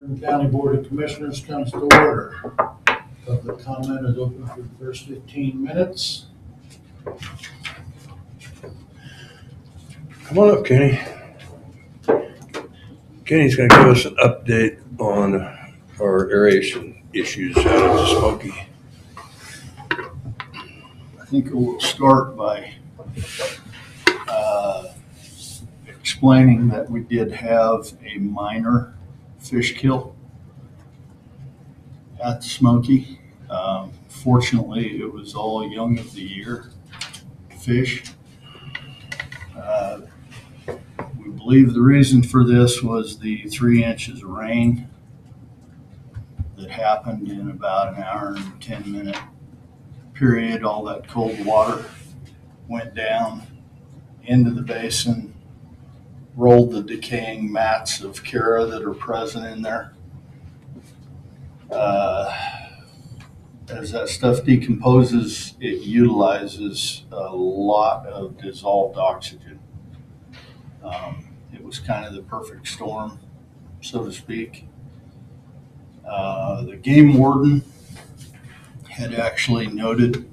Sherman County Board of Commissioners comes to order. Public comment is open for the first 15 minutes. Come on up, Kenny. Kenny's going to give us an update on our aeration issues out at the Smoky. I think we'll start by explaining that we did have a minor fish kill at the Smoky. Fortunately, it was all young of the year fish. We believe the reason for this was the 3 inches of rain that happened in about an hour and 10-minute period. All that cold water went down into the basin, rolled the decaying mats of Kara that are present in there. As that stuff decomposes, it utilizes a lot of dissolved oxygen. It was kind of the perfect storm, so to speak. The game warden had actually noted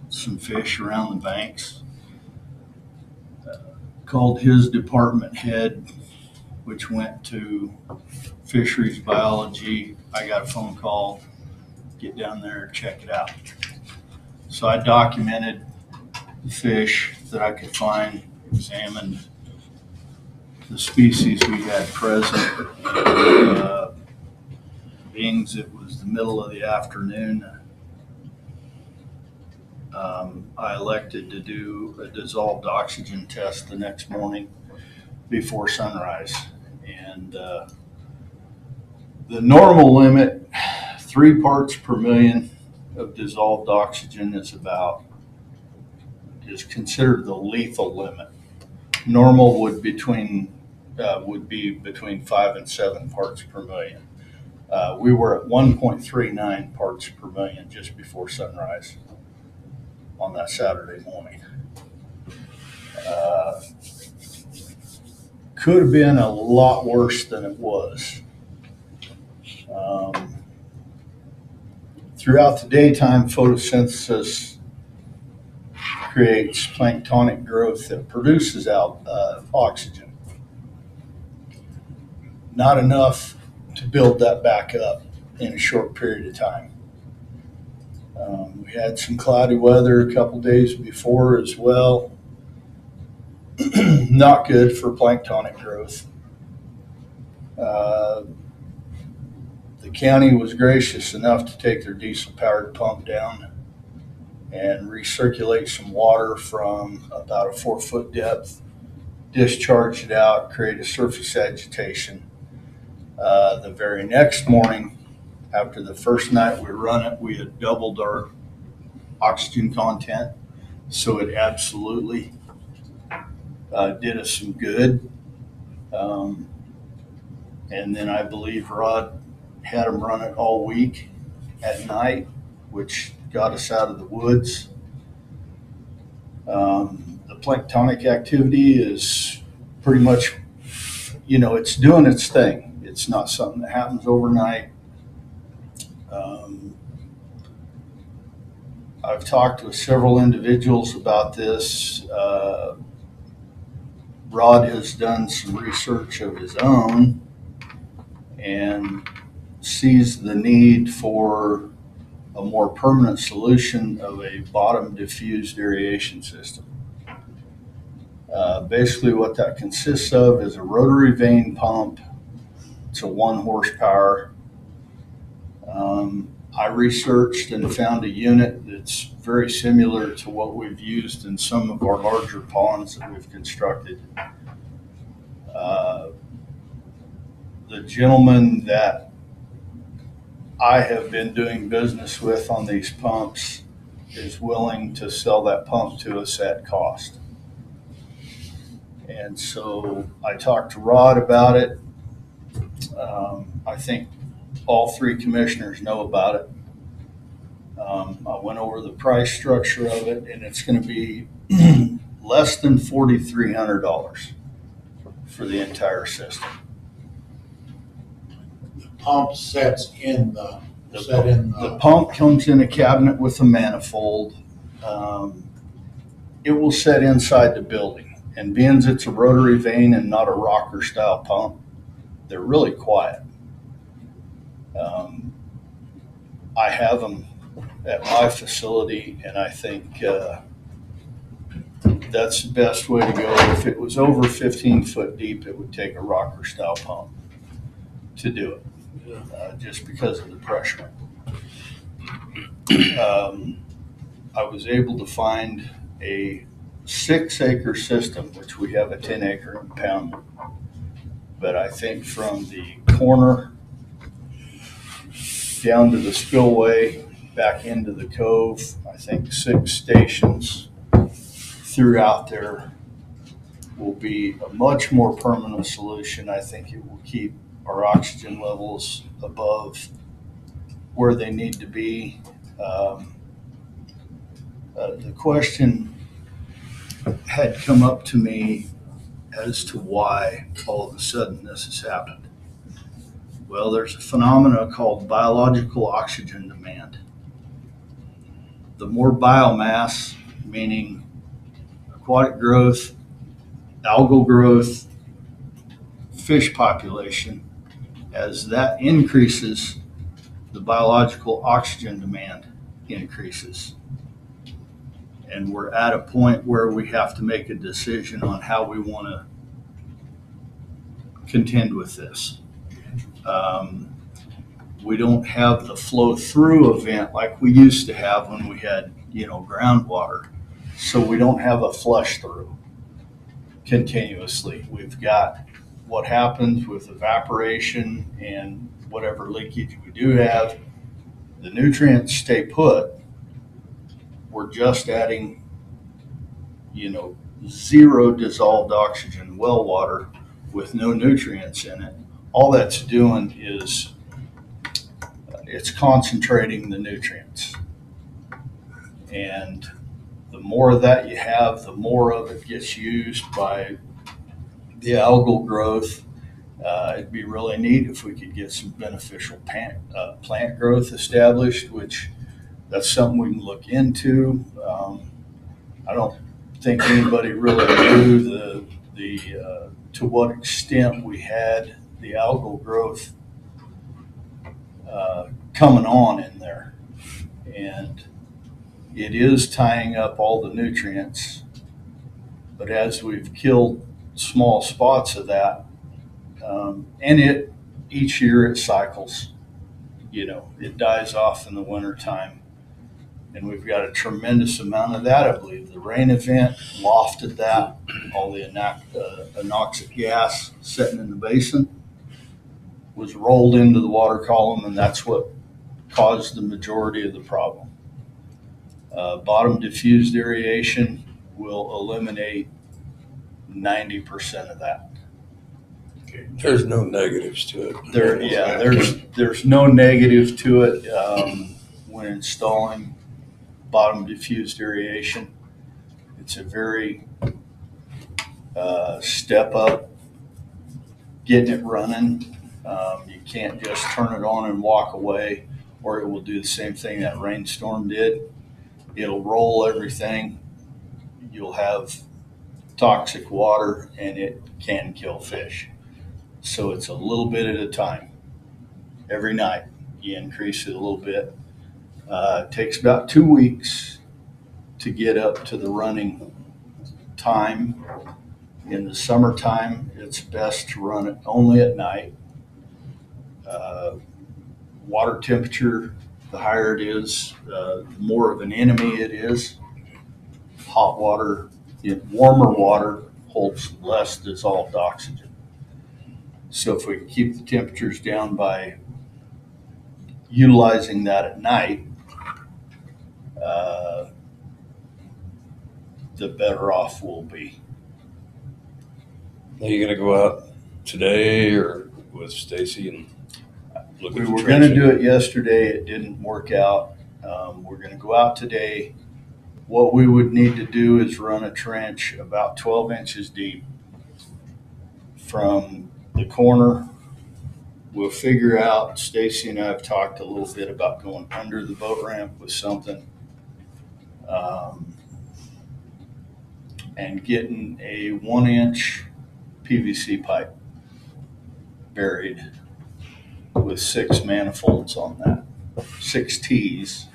some fish around the banks. Called his department head, which went to fisheries biology. I got a phone call, get down there, check it out. So I documented the fish that I could find, examined the species we had present. Being it was the middle of the afternoon, I elected to do a dissolved oxygen test the next morning before sunrise. And the normal limit, 3 parts per million of dissolved oxygen is considered the lethal limit. Normal would be between 5 and 7 parts per million. We were at 1.39 parts per million just before sunrise on that Saturday morning. Could have been a lot worse than it was. Throughout the daytime, photosynthesis creates planktonic growth that produces out oxygen. Not enough to build that back up in a short period of time. We had some cloudy weather a couple days before as well. Not good for planktonic growth. The county was gracious enough to take their diesel-powered pump down and recirculate some water from about a 4-foot depth, discharge it out, create a surface agitation. The very next morning, after the first night we run it, we had doubled our oxygen content, so it absolutely did us some good. And then I believe Rod had them run it all week at night, which got us out of the woods. The planktonic activity is pretty much, it's doing its thing. It's not something that happens overnight. I've talked with several individuals about this. Rod has done some research of his own and sees the need for a more permanent solution of a bottom diffused aeration system. Basically what that consists of is a rotary vane pump. It's a 1 horsepower. I researched and found a unit that's very similar to what we've used in some of our larger ponds that we've constructed. The gentleman that I have been doing business with on these pumps is willing to sell that pump to us at cost. And so I talked to Rod about it. I think all 3 commissioners know about it. I went over the price structure of it, and it's going to be less than $4,300 for the entire system. pump sets in the, The pump comes in a cabinet with a manifold. It will set inside the building. And being it's a rotary vane and not a rocker style pump, they're really quiet. I have them at my facility, and I think that's the best way to go. If it was over 15 foot deep, it would take a rocker style pump to do it, just because of the pressure. I was able to find a 6-acre system, which we have a 10-acre impoundment. But I think from the corner down to the spillway, back into the cove, I think 6 stations throughout there will be a much more permanent solution. I think it will keep our oxygen levels above where they need to be. The question had come up to me as to why all of a sudden this has happened. Well, there's a phenomena called biological oxygen demand. The more biomass, meaning aquatic growth, algal growth, fish population, as that increases, the biological oxygen demand increases. And we're at a point where we have to make a decision on how we want to contend with this. We don't have the flow through event like we used to have when we had, groundwater. So we don't have a flush through continuously. We've got what happens with evaporation and whatever leakage we do have. The nutrients stay put. We're just adding, 0 dissolved oxygen well water with no nutrients in it. All that's doing is it's concentrating the nutrients. And the more of that you have, the more of it gets used by the algal growth. It'd be really neat if we could get some beneficial plant growth established, which that's something we can look into. I don't think anybody really knew to what extent we had the algal growth coming on in there. And it is tying up all the nutrients, but as we've killed small spots of that, and each year it cycles, it dies off in the wintertime. And we've got a tremendous amount of that. I believe the rain event lofted that, all the anoxic gas sitting in the basin was rolled into the water column, and that's what caused the majority of the problem. Bottom diffused aeration will eliminate 90% of that. There's no negatives to it. There's no negative to it when installing bottom diffused aeration. It's a very step up getting it running. You can't just turn it on and walk away, or it will do the same thing that rainstorm did. It'll roll everything. You'll have toxic water, and it can kill fish. So it's a little bit at a time. Every night you increase it a little bit. It takes about 2 weeks to get up to the running time. In the summertime, it's best to run it only at night. Water temperature, the higher it is, the more of an enemy it is. Hot water, warmer water holds less dissolved oxygen. So if we can keep the temperatures down by utilizing that at night, the better off we'll be. Are you going to go out today or with Stacy and look at We the were going to trenching? do it yesterday. It didn't work out. We're going to go out today. What we would need to do is run a trench about 12 inches deep from the corner we'll figure out, Stacy and I have talked a little bit about going under the boat ramp with something. And getting a 1-inch PVC pipe buried with 6 manifolds on that, 6 T's.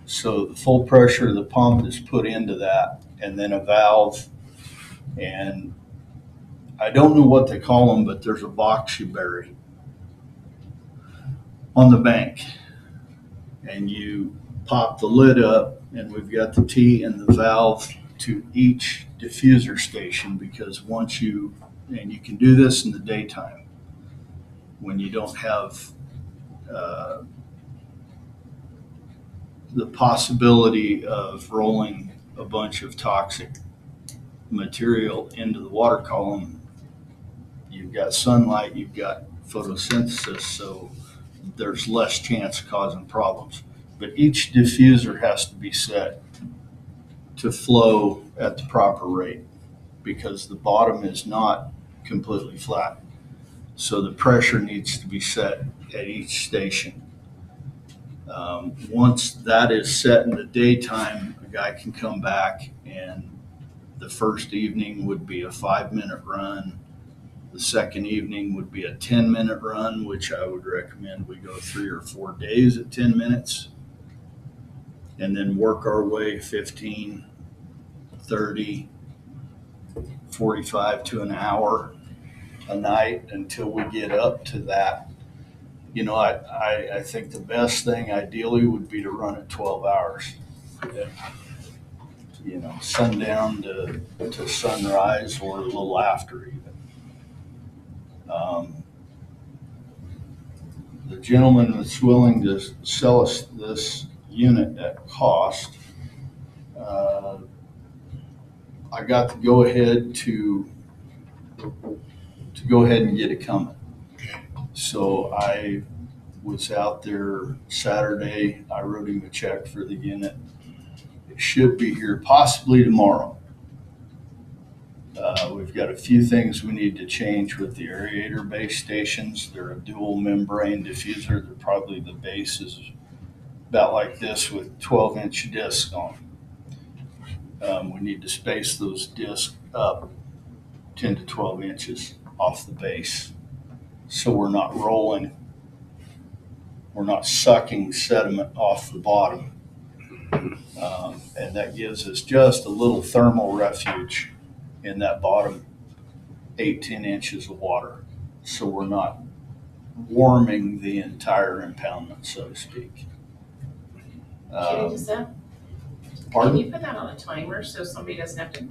So the full pressure of the pump is put into that, and then a valve. And I don't know what they call them, but there's a box you bury on the bank. And you pop the lid up, and we've got the T and the valve to each diffuser station, because and you can do this in the daytime when you don't have the possibility of rolling a bunch of toxic material into the water column. You've got sunlight, you've got photosynthesis, so there's less chance of causing problems. But each diffuser has to be set to flow at the proper rate, because the bottom is not completely flat. So the pressure needs to be set at each station. Once that is set in the daytime, a guy can come back, and the first evening would be a 5-minute run. The second evening would be a 10-minute run, which I would recommend we go 3 or 4 days at 10 minutes. And then work our way 15, 30, 45 to an hour a night until we get up to that. You know, I think the best thing ideally would be to run it 12 hours. You know, sundown to sunrise, or a little after even. The gentleman that's willing to sell us this unit at cost, I got to go ahead to go ahead and get it coming. So I was out there Saturday. I wrote him a check for the unit. It should be here possibly tomorrow. We've got a few things we need to change with the aerator base stations. They're a dual membrane diffuser. The base is about like this with 12-inch discs on. We need to space those discs up 10 to 12 inches off the base, so we're not rolling, we're not sucking sediment off the bottom. And that gives us just a little thermal refuge in that bottom 8-10 inches of water, so we're not warming the entire impoundment, so to speak. Can you just Can Pardon? you put that on a timer so somebody doesn't have to at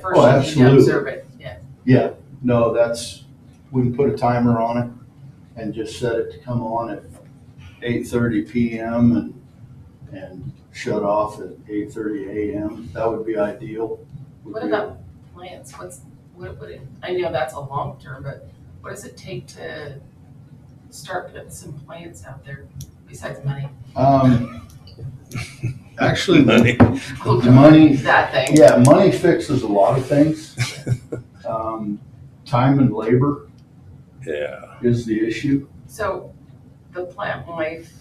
first Oh, you need to absolutely. observe it, yeah. Yeah, no, we can put a timer on it and just set it to come on at 8:30 p.m. and shut off at 8:30 a.m. That would be ideal. What about plants? What would it, I know that's a long term, but what does it take to start putting some plants out there besides money? Actually, Money. the money, That thing. yeah, money fixes a lot of things. Time and labor Yeah. is the issue. So the plant life,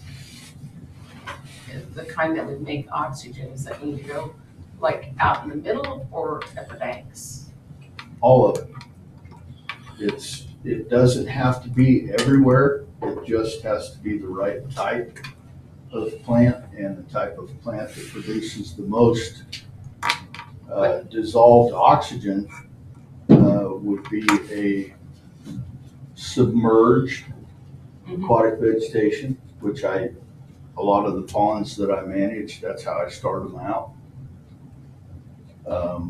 is the kind that would make oxygen, is that need to go like out in the middle or at the banks? All of it. It doesn't have to be everywhere. It just has to be the right type of plant, and the type of plant that produces the most dissolved oxygen would be a submerged aquatic vegetation, which a lot of the ponds that I manage, that's how I start them out,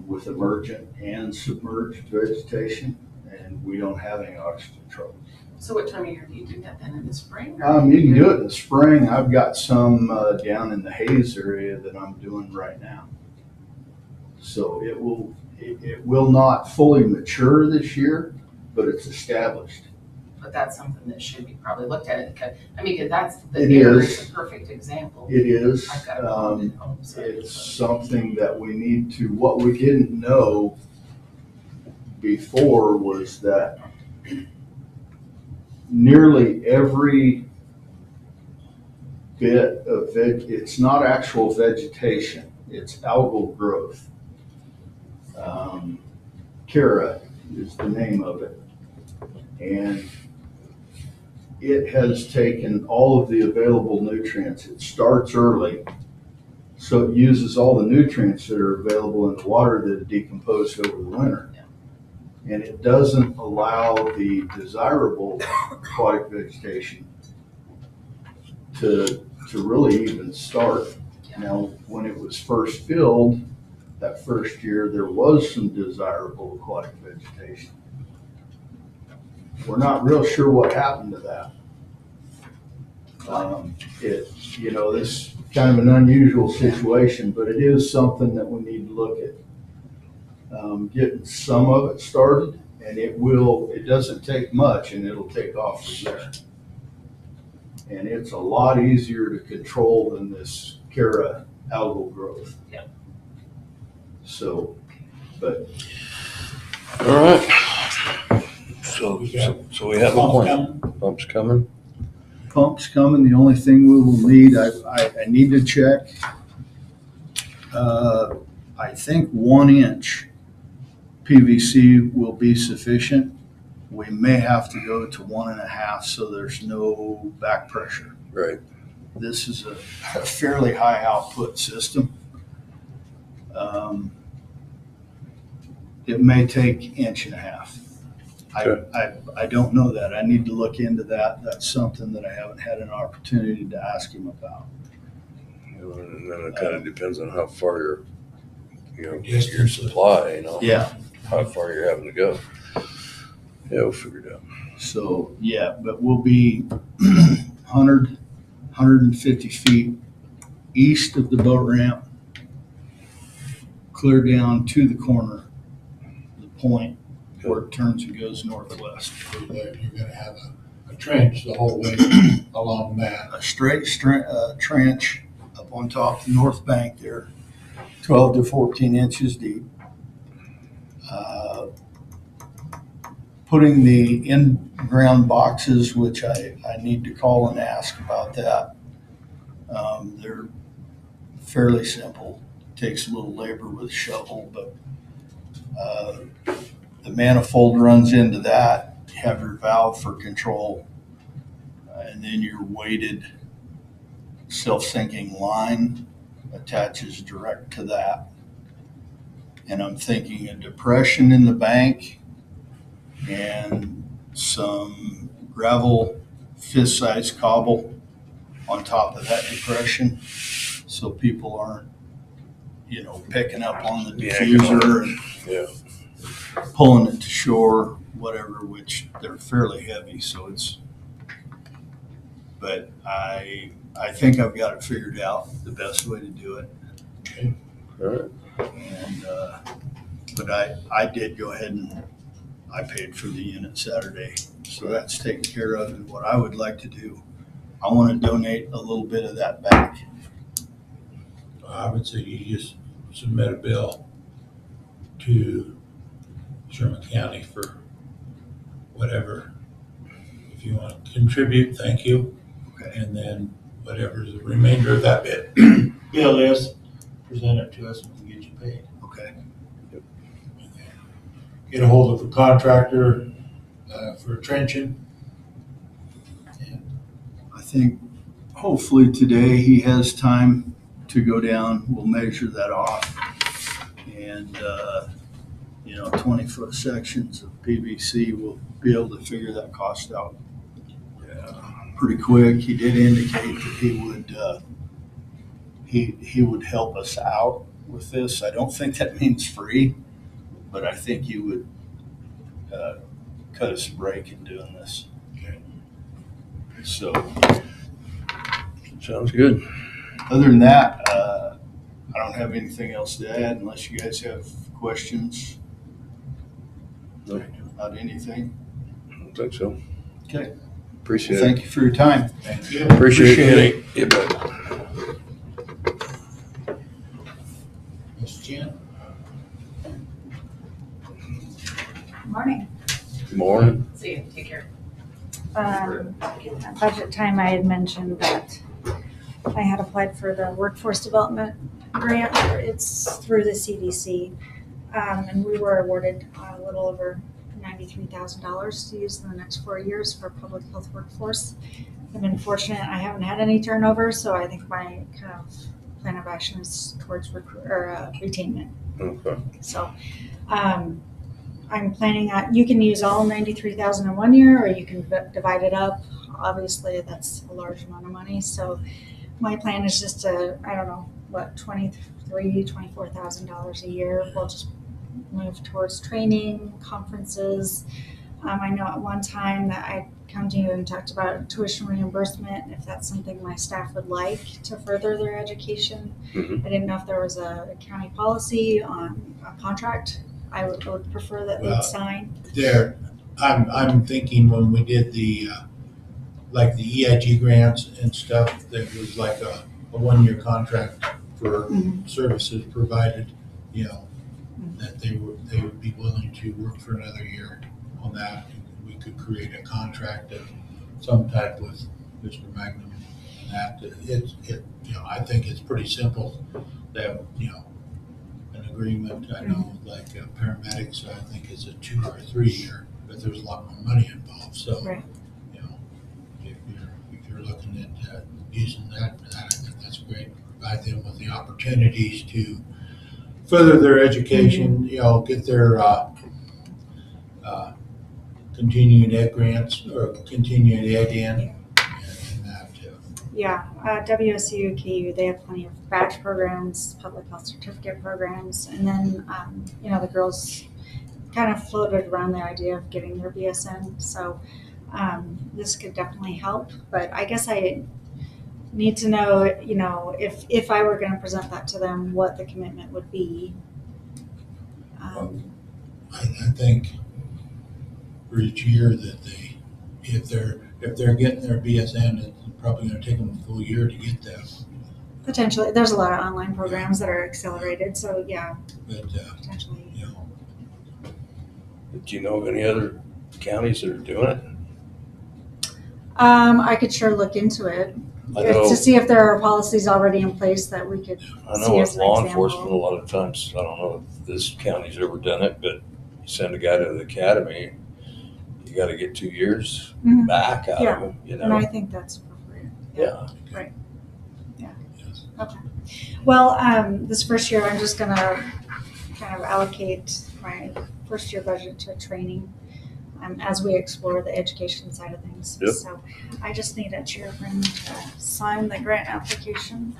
with emergent and submerged vegetation, and we don't have any oxygen trouble. So what time of year do you do that then, in the spring? You can do it in the spring. I've got some down in the Hayes area that I'm doing right now. So it will not fully mature this year, but it's established. But that's something that should be probably looked at, because that's, the It area is. is a perfect example. It is. I've got a pond at home, so. It's something that we need to, what we didn't know before was that nearly every bit of it's not actual vegetation, it's algal growth. Kara is the name of it. And it has taken all of the available nutrients. It starts early, so it uses all the nutrients that are available in the water that are decomposed over the winter. And it doesn't allow the desirable aquatic vegetation to really even start. Now, when it was first filled, that first year, there was some desirable aquatic vegetation. We're not real sure what happened to that. This is kind of an unusual situation, but it is something that we need to look at. Getting some of it started, and it doesn't take much, and it'll take off from there. And it's a lot easier to control than this Kara algal growth. Yep. So, but All right. So we have a plan. Pump's coming. pump's coming. The only thing we will need, I need to check. I think 1 inch PVC will be sufficient. We may have to go to 1.5 so there's no back pressure. Right. This is a fairly high output system. It may take 1.5 inches. Okay. I don't know that. I need to look into that. That's something that I haven't had an opportunity to ask him about. And then it kind of depends on how far your supply, Yeah. how far you're having to go. Yeah, we'll figure it out. So, yeah, but we'll be 150 feet east of the boat ramp, clear down to the corner, the point where it turns and goes northwest. So that you're gonna have a trench the whole way along that. A straight trench up on top of the north bank there, 12 to 14 inches deep. Putting the in-ground boxes, which I need to call and ask about that. They're fairly simple. Takes a little labor with a shovel, but the manifold runs into that. You have your valve for control, and then your weighted self-sinking line attaches direct to that. And I'm thinking a depression in the bank and some gravel fist-sized cobble on top of that depression, so people aren't, picking up on the diffuser and Yeah. pulling it to shore, whatever, which they're fairly heavy, but I think I've got it figured out, the best way to do it. Okay. All right. And, but I did go ahead and I paid for the unit Saturday, so that's taken care of. And what I would like to do, I want to donate a little bit of that back. I would say you just submit a bill to Sherman County for whatever. If you want to contribute, thank you. Okay. And then whatever's the remainder of that bit. Bill is, present it to us and we'll get you paid. Okay. Get a hold of a contractor for trenching. I think hopefully today he has time to go down. We'll measure that off. And, 20-foot sections of PVC, we'll be able to figure that cost out pretty quick. He did indicate that he would help us out with this. I don't think that means free, but I think he would cut us a break in doing this. Okay. So Sounds good. other than that, I don't have anything else to add unless you guys have questions No. about anything. I don't think so. Okay. Appreciate it. Thank you for your time. Thank you. Appreciate Appreciate it. Yeah, but Ms. Jen? Morning. Morning. See you, take care. At budget time, I had mentioned that I had applied for the workforce development grant. It's through the CDC. And we were awarded a little over $93,000 to use in the next 4 years for public health workforce. I've been fortunate, I haven't had any turnover, so I think my kind of plan of action is towards retainment. Okay. So, I'm planning on, you can use all 93,000 in 1 year, or you can divide it up. Obviously, that's a large amount of money, so my plan is just to, I don't know, what, $24,000 a year. We'll just move towards training, conferences. I know at one time that I'd come to you and talked about tuition reimbursement, if that's something my staff would like to further their education. Mhm. I didn't know if there was a county policy on a contract I would prefer that Well, they'd sign. There, I'm thinking when we did the, like the EIG grants and stuff, that was like a 1-year contract for Mhm. services provided, that they would be willing to work for another year on that. We could create a contract of some type with Mr. Magnum. And that, I think it's pretty simple that, an agreement. I know like paramedics, I think is a 2 or 3 year, but there's a lot more money involved. So, Right. If you're looking at using that, I think that's great. Provide them with the opportunities to further their education, get their continuing ed grants or continuing ed in, and that. Yeah, WSU, KU, they have plenty of badge programs, public health certificate programs, and then, the girls kind of floated around the idea of getting their BSN. So this could definitely help, but I guess I need to know, if I were going to present that to them, what the commitment would be. I think for each year that if they're getting their BSN, it's probably going to take them a full year to get that. Potentially, there's a lot of online programs that are accelerated, so yeah, But potentially. Do you know of any other counties that are doing it? I could sure look into it I know, to see if there are policies already in place that we could I know see with as an law example. enforcement, a lot of times, I don't know if this county's ever done it, but you send a guy to the academy, you gotta get 2 years Mhm. back out Yeah. of him, And I think that's appropriate. Yeah. yes. Well, this first year, I'm just gonna kind of allocate my first year budget to training as we explore the education side of things. Yep. So I just need a chairman to sign the grant application.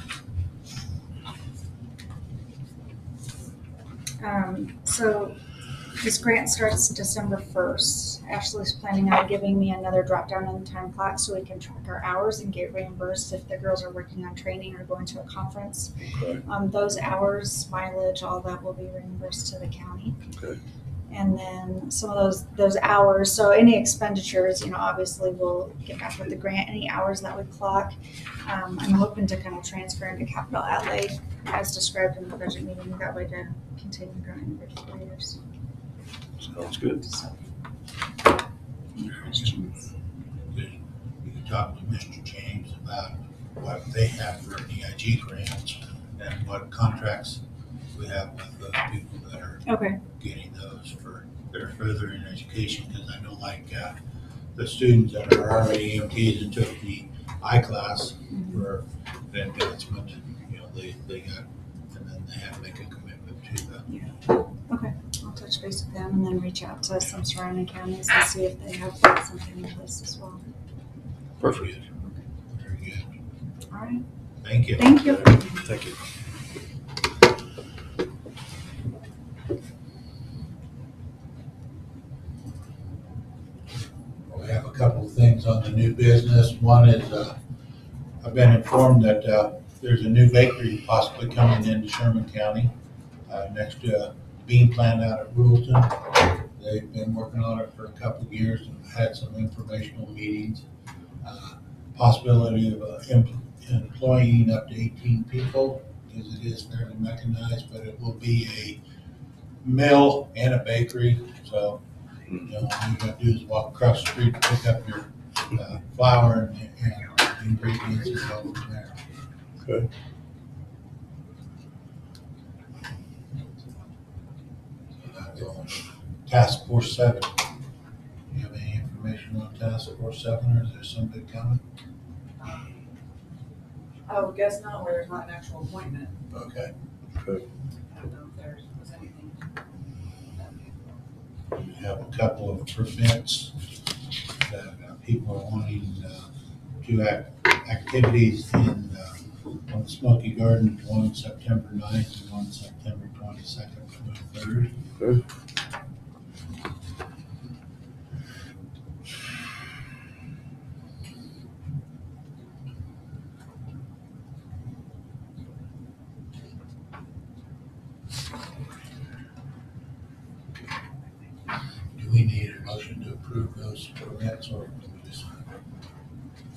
So this grant starts December 1st. Ashley's planning on giving me another drop down in the time clock so we can track our hours and get reimbursed if the girls are working on training or going to a conference. Okay. Those hours, mileage, all that will be reimbursed to the county. Okay. And then some of those hours, so any expenditures, obviously we'll get back with the grant, any hours that we clock. I'm hoping to kind of transfer into capital outlay as described in the budget meeting, that way to continue growing every 4 years. Sounds good. So, any questions? You can talk to Mr. James about what they have for EIG grants and what contracts we have with the people that are Okay. getting those for their furthering education, because I know like the students that are already EMTs and took the I class for the advancement, they got, and then they have to make a commitment to the. Okay, I'll touch base with them and then reach out to some surrounding counties and see if they have something in place as well. Perfect. Very good. All right, Thank you. thank you. Thank you. We have a couple of things on the new business. One is, I've been informed that there's a new bakery possibly coming into Sherman County next to a bean plant out at Ruleton. They've been working on it for a couple of years and had some informational meetings. Possibility of employing up to 18 people, because it is fairly mechanized, but it will be a mill and a bakery. So all you gotta do is walk across the street, pick up your flour and ingredients and go from there. Okay. Task Force 7. Do you have any information on Task Force 7, or is there somebody coming? I would guess not, where there's not an actual appointment. Okay. I don't know if there was anything. We have a couple of permits that people are wanting to do activities in on Smoky Gardens, one September 9th and one September 22nd, 23rd. Good. Do we need a motion to approve those permits, or do we just?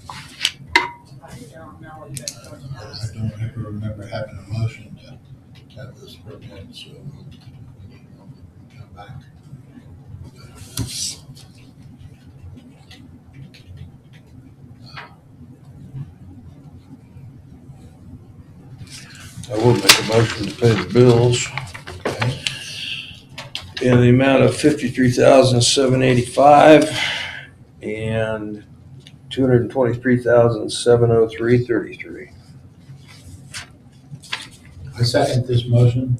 I don't know what you guys are doing. I don't ever remember having a motion to have those permits, so we need to come back. I will make a motion to pay the bills Okay, in the amount of $53,785 and $223,703.33. I second this motion.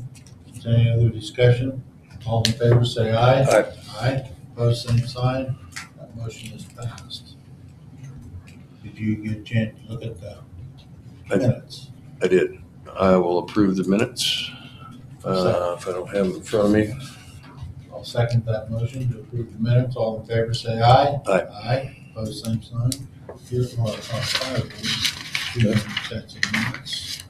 Is there any other discussion? All in favor, say aye. Aye. Aye, opposed, same sign. That motion is passed. Did you get a chance to look at the I- minutes? I did. I will approve the minutes if I don't have them in front of me. I'll second that motion to approve the minutes. All in favor, say aye. Aye. Aye, opposed, same sign. Here are our five, 2 sets of minutes.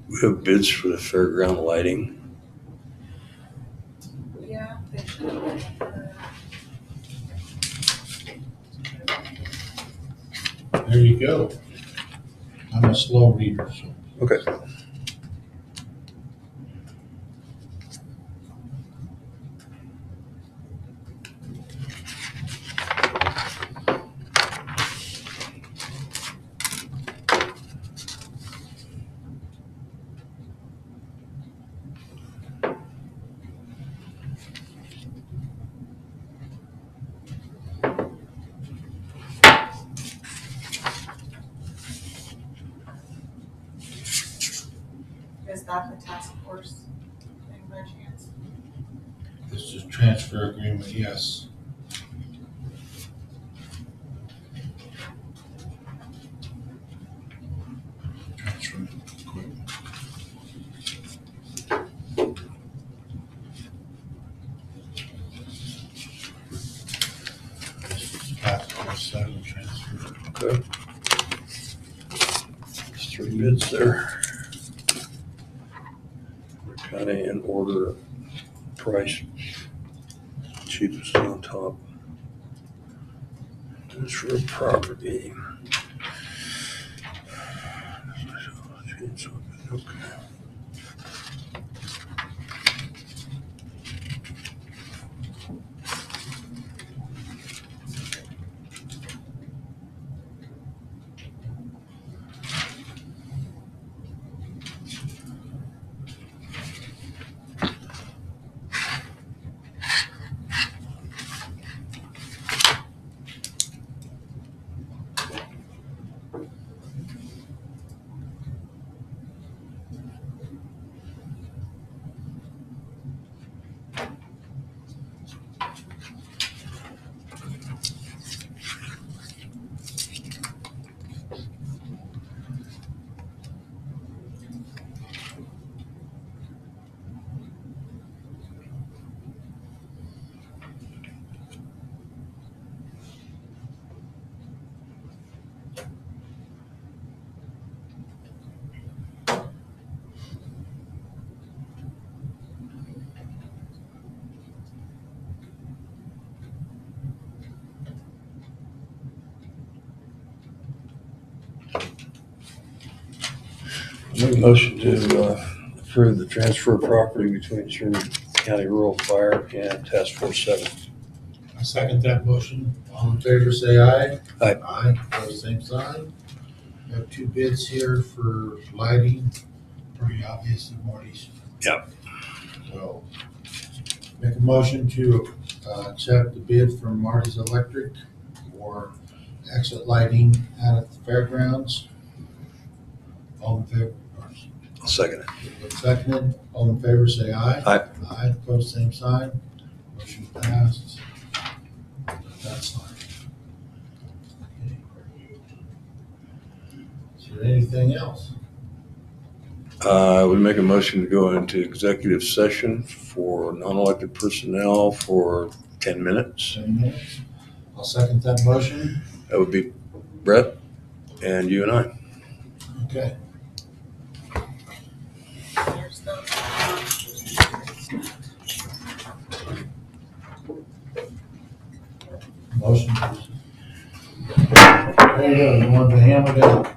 We have bids for the fairground lighting. Yeah, they should have been. There you go. I'm a slow reader, so. Okay. Is that the task force thing by chance? This is transfer agreement, yes. Transfer equipment. Okay. There's 3 bids there. They're kind of in order of price. Cheapest on top. That's for a property. Okay. Make a motion to approve the transfer of property between Sherman County Rural Fire and Task Force 7. I second that motion. All in favor, say aye. Aye. Aye, pose same sign. We have 2 bids here for lighting. Pretty obvious in Marty's. So make a motion to accept the bid from Marty's Electric for exit lighting out at the fairgrounds. All in favor? I'll second it. Seconded. All in favor, say aye. Aye. Aye, pose same sign. Motion passed. That's fine. Is there anything else? I would make a motion to go into executive session for non-elected personnel for 10 minutes. 10 minutes? I'll second that motion. That would be Brett and you and I. Okay. There's the. Motion. There you go. You want to hammer it out?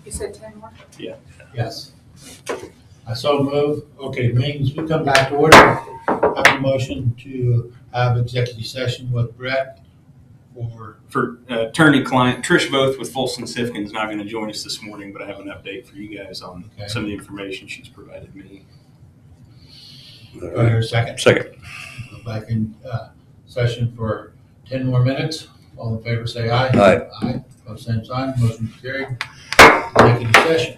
You said 10 more? Yes. I so move. Okay, meetings, we come back to order. Have a motion to have executive session with Brett for, Attorney-client, Trish Voth with Folsom Sifkin is not going to join us this morning, but I have an update for you guys on Okay. some of the information she's provided me. do I hear a second? Second. Go back in, session for 10 more minutes. All in favor, say aye. Aye. Aye. Pose same sign, motion carried. Executive session.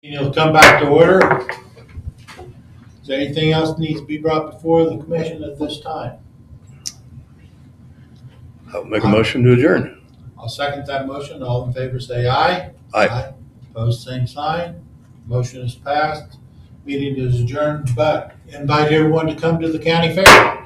You'll come back to order. Is there anything else that needs to be brought before the commission at this time? I'll make a motion to adjourn. I'll second that motion. All in favor say aye. Aye. Opposed, same sign. Motion is passed. Meeting is adjourned, but invite everyone to come to the county fair.